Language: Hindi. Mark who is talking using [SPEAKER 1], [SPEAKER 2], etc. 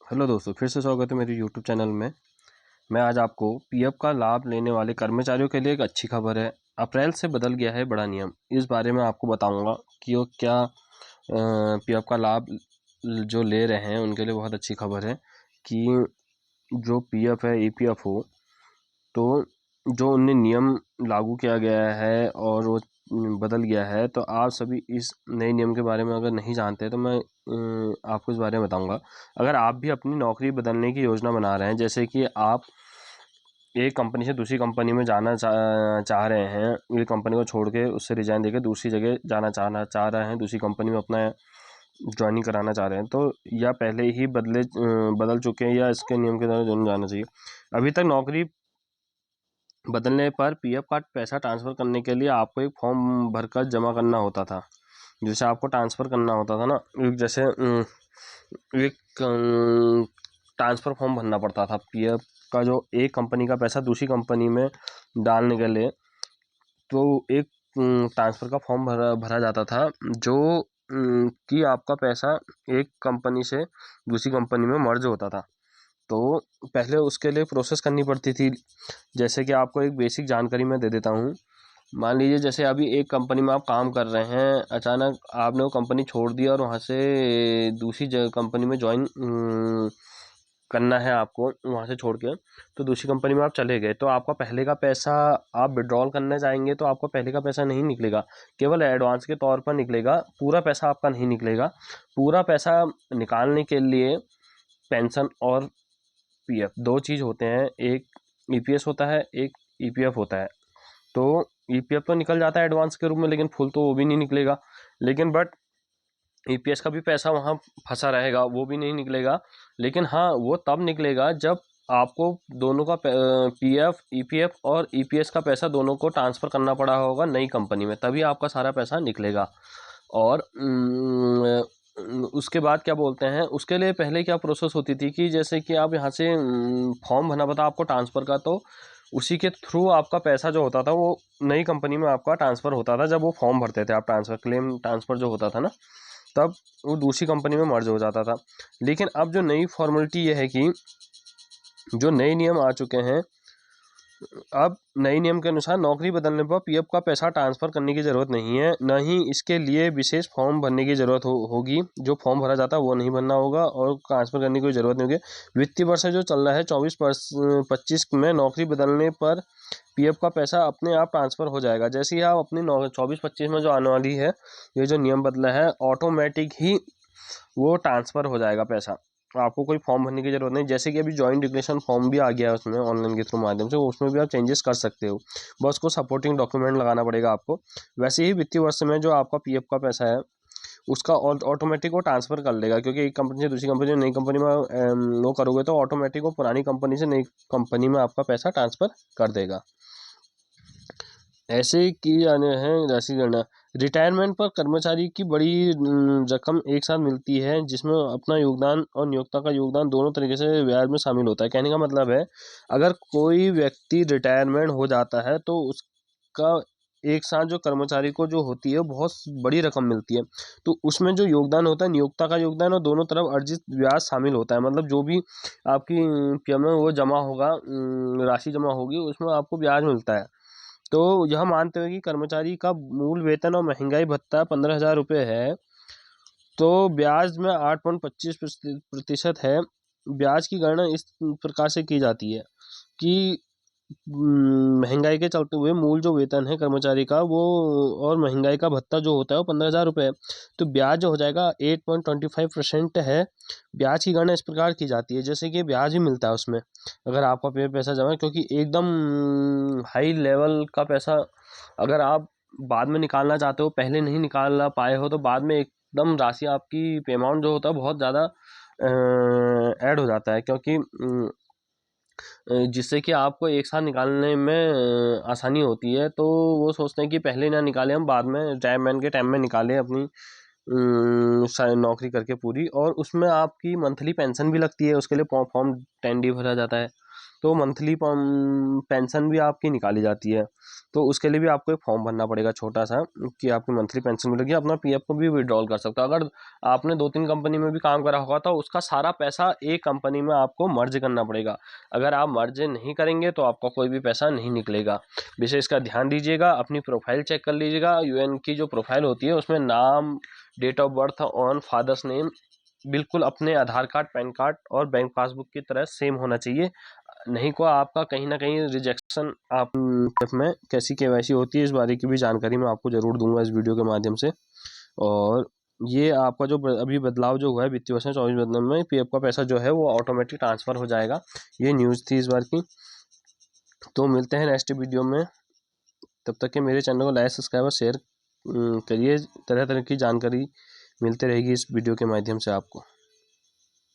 [SPEAKER 1] हेलो दोस्तों, फिर से स्वागत है मेरे यूट्यूब चैनल में। मैं आज आपको पीएफ का लाभ लेने वाले कर्मचारियों के लिए एक अच्छी खबर है। अप्रैल से बदल गया है बड़ा नियम। इस बारे में आपको बताऊंगा कि वो क्या पीएफ का लाभ जो ले रहे हैं उनके लिए बहुत अच्छी खबर है कि जो पीएफ है ईपीएफ हो, तो जो उनने नियम लागू किया गया है और वो बदल गया है, तो आप सभी इस नए नियम के बारे में अगर नहीं जानते तो मैं आपको इस बारे में बताऊंगा। अगर आप भी अपनी नौकरी बदलने की योजना बना रहे हैं, जैसे कि आप एक कंपनी से दूसरी कंपनी में जाना चाह रहे हैं, एक कंपनी को छोड़ के उससे रिजाइन देकर दूसरी जगह जाना चाह रहे हैं, दूसरी कंपनी में अपना ज्वाइनिंग कराना चाह रहे हैं, तो या पहले ही बदल चुके हैं या इसके नियम के द्वारा दोनों जाना चाहिए। अभी तक नौकरी बदलने पर पीएफ का पैसा ट्रांसफ़र करने के लिए आपको एक फॉर्म भरकर जमा करना होता था। जैसे आपको ट्रांसफ़र करना होता था ना, जैसे एक ट्रांसफ़र फॉर्म भरना पड़ता था पीएफ का, जो एक कंपनी का पैसा दूसरी कंपनी में डालने के लिए, तो एक ट्रांसफ़र का फॉर्म भरा जाता था, जो कि आपका पैसा एक कंपनी से दूसरी कंपनी में मर्ज होता था। तो पहले उसके लिए प्रोसेस करनी पड़ती थी। जैसे कि आपको एक बेसिक जानकारी मैं दे देता हूँ। मान लीजिए जैसे अभी एक कंपनी में आप काम कर रहे हैं, अचानक आपने वो कंपनी छोड़ दी और वहाँ से दूसरी कंपनी में ज्वाइन करना है आपको, वहाँ से छोड़ के तो दूसरी कंपनी में आप चले गए, तो आपका पहले का पैसा आप विड्रॉल करना चाहेंगे तो आपका पहले का पैसा नहीं निकलेगा, केवल एडवांस के तौर पर निकलेगा, पूरा पैसा आपका नहीं निकलेगा। पूरा पैसा निकालने के लिए पेंशन और पीएफ दो चीज़ होते हैं, एक ईपीएस होता है, एक ईपीएफ होता है। तो ईपीएफ तो निकल जाता है एडवांस के रूप में, लेकिन फुल तो वो भी नहीं निकलेगा। लेकिन बट ईपीएस का भी पैसा वहाँ फंसा रहेगा, वो भी नहीं निकलेगा। लेकिन हाँ, वो तब निकलेगा जब आपको दोनों का पीएफ, ईपीएफ और ईपीएस का पैसा दोनों को ट्रांसफ़र करना पड़ा होगा नई कंपनी में, तभी आपका सारा पैसा निकलेगा। और उसके बाद क्या बोलते हैं, उसके लिए पहले क्या प्रोसेस होती थी कि जैसे कि आप यहाँ से फॉर्म भरना पड़ा आपको ट्रांसफ़र का, तो उसी के थ्रू आपका पैसा जो होता था वो नई कंपनी में आपका ट्रांसफ़र होता था। जब वो फॉर्म भरते थे आप, ट्रांसफ़र क्लेम ट्रांसफ़र जो होता था ना, तब वो दूसरी कंपनी में मर्ज हो जाता था। लेकिन अब जो नई फॉर्मेलिटी ये है कि जो नए नियम आ चुके हैं, अब नए नियम के अनुसार नौकरी बदलने पर पीएफ का पैसा ट्रांसफ़र करने की ज़रूरत नहीं है, न ही इसके लिए विशेष फॉर्म भरने की ज़रूरत होगी। जो फॉर्म भरा जाता है वो नहीं भरना होगा और ट्रांसफ़र करने की कोई ज़रूरत नहीं होगी। वित्तीय वर्ष जो चल रहा है 24-25 में नौकरी बदलने पर पीएफ का पैसा अपने आप ट्रांसफ़र हो जाएगा। जैसे ही आप अपनी 24-25 में जो आने वाली है, ये जो नियम बदला है, ऑटोमेटिक ही वो ट्रांसफ़र हो जाएगा पैसा। आपको कोई फॉर्म भरने की ज़रूरत नहीं। जैसे कि अभी जॉइंट डिक्लेरेशन फॉर्म भी आ गया है उसमें, ऑनलाइन के थ्रू माध्यम से, उसमें भी आप चेंजेस कर सकते हो, बस उसको सपोर्टिंग डॉक्यूमेंट लगाना पड़ेगा आपको। वैसे ही वित्तीय वर्ष में जो आपका पीएफ का पैसा है, उसका ऑटोमेटिक वो ट्रांसफ़र कर लेगा, क्योंकि एक कंपनी से दूसरी कंपनी, नई कंपनी में वो करोगे तो ऑटोमेटिक वो पुरानी कंपनी से नई कंपनी में आपका पैसा ट्रांसफ़र कर देगा। ऐसे की जाने हैं राशि गणना। रिटायरमेंट पर कर्मचारी की बड़ी रकम एक साथ मिलती है, जिसमें अपना योगदान और नियोक्ता का योगदान दोनों तरीके से ब्याज में शामिल होता है। कहने का मतलब है, अगर कोई व्यक्ति रिटायरमेंट हो जाता है तो उसका एक साथ जो कर्मचारी को जो होती है बहुत बड़ी रकम मिलती है, तो उसमें जो योगदान होता है, नियोक्ता का योगदान और दोनों तरफ अर्जित ब्याज शामिल होता है। मतलब जो भी आपकी पीएफ में वो जमा होगा, राशि जमा होगी, उसमें आपको ब्याज मिलता है। तो यह मानते हुए कि कर्मचारी का मूल वेतन और महंगाई भत्ता 15,000 रुपये है, तो ब्याज में 8.25% है। ब्याज की गणना इस प्रकार से की जाती है कि महंगाई के चलते हुए मूल जो वेतन है कर्मचारी का, वो और महंगाई का भत्ता जो होता है वो 15,000 रुपये है, तो ब्याज जो हो जाएगा 8.25% है। ब्याज की गणना इस प्रकार की जाती है, जैसे कि ब्याज भी मिलता है उसमें अगर आपका पैसा जमा है, क्योंकि एकदम हाई लेवल का पैसा अगर आप बाद में निकालना चाहते हो, पहले नहीं निकाल पाए हो, तो बाद में एकदम राशि आपकी अमाउंट जो होता है बहुत ज़्यादा ऐड हो जाता है, क्योंकि जिससे कि आपको एक साथ निकालने में आसानी होती है। तो वो सोचते हैं कि पहले ना निकालें, हम बाद में रिटायरमेंट के टाइम में निकालें अपनी नौकरी करके पूरी, और उसमें आपकी मंथली पेंशन भी लगती है, उसके लिए फॉर्म 10D भरा जाता है। तो मंथली पेंशन भी आपकी निकाली जाती है। तो उसके लिए भी आपको एक फॉर्म भरना पड़ेगा छोटा सा, कि आपकी मंथली पेंशन मिलेगी। अपना पीएफ को भी विड्रॉल कर सकते हो। अगर आपने 2-3 कंपनी में भी काम करा होगा तो उसका सारा पैसा एक कंपनी में आपको मर्ज करना पड़ेगा। अगर आप मर्ज नहीं करेंगे तो आपका कोई भी पैसा नहीं निकलेगा। विशेष इसका ध्यान दीजिएगा। अपनी प्रोफाइल चेक कर लीजिएगा। यूएन की जो प्रोफाइल होती है उसमें नाम, डेट ऑफ बर्थ और फादर्स नेम बिल्कुल अपने आधार कार्ड, पैन कार्ड और बैंक पासबुक की तरह सेम होना चाहिए। नहीं को आपका कहीं ना कहीं रिजेक्शन आप में कैसी केवाईसी होती है इस बारे की भी जानकारी मैं आपको जरूर दूंगा इस वीडियो के माध्यम से। और ये आपका जो अभी बदलाव जो हुआ है वित्तीय वर्ष 24-25 में पीएफ का पैसा जो है वो ऑटोमेटिक ट्रांसफर हो जाएगा। ये न्यूज़ थी इस बार की। तो मिलते हैं नेक्स्ट वीडियो में। तब तक के मेरे चैनल को लाइक, सब्सक्राइब और शेयर करिए। तरह तरह की जानकारी मिलती रहेगी इस वीडियो के माध्यम से आपको।